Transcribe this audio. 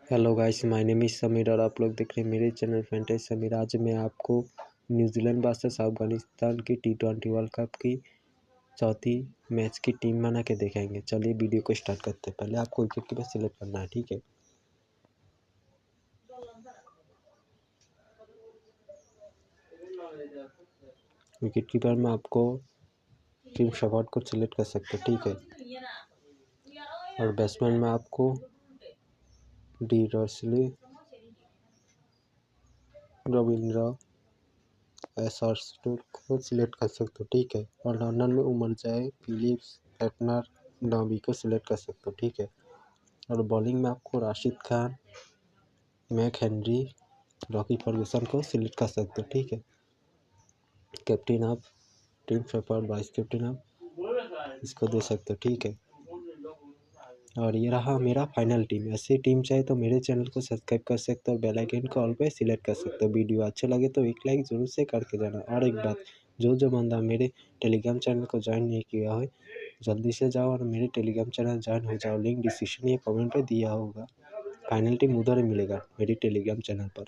Hello guys, my name is Sameer और आप लोग देख रहे हैं मेरे चैनल फैंटेसी समीर। आज मैं आपको न्यूजीलैंड वर्सेस अफगानिस्तान की T20 वर्ल्ड कप की चौथी मैच की टीम बना के दिखाएंगे। चलिए वीडियो को स्टार्ट करते हैं। पहले आपको विकेट कीपर सिलेक्ट करना है, ठीक है। विकेट कीपर में आपको टीम शेफर्ड को सिलेक्ट कर सकते हैं, ठीक है। और बैट्समैन में आपको डी रॉसली, रविंद्र एसआरस्टूर को सिलेक्ट कर सकते हो, ठीक है। और लंदन में उमर जाए, फिलिप्स, फेटनर, नबी को सिलेक्ट कर सकते हो, ठीक है। और बॉलिंग में आपको Rashid Khan, Mac Henry, Rocky Ferguson को सिलेक्ट कर सकते हो, ठीक है। कैप्टन आप टीम शेफर्ड, वाइस कैप्टन आप इसको दे सकते हो, ठीक है। और ये रहा मेरा फाइनल टीम। ऐसी टीम चाहे तो मेरे चैनल को सब्सक्राइब कर सकते हो, बेल आइकन को ऑल पे सिलेक्ट कर सकते हो। वीडियो अच्छा लगे तो एक लाइक जरूर से करके जाना। और एक बात, जो बंदा मेरे टेलीग्राम चैनल को ज्वाइन नहीं किया है, जल्दी से जाओ और मेरे टेलीग्राम चैनल ज्वाइन हो जाओ। लिंक डिस्क्रिप्शन या कमेंट पे दिया होगा। फाइनल टीम उधर ही मिलेगा मेरी टेलीग्राम चैनल पर।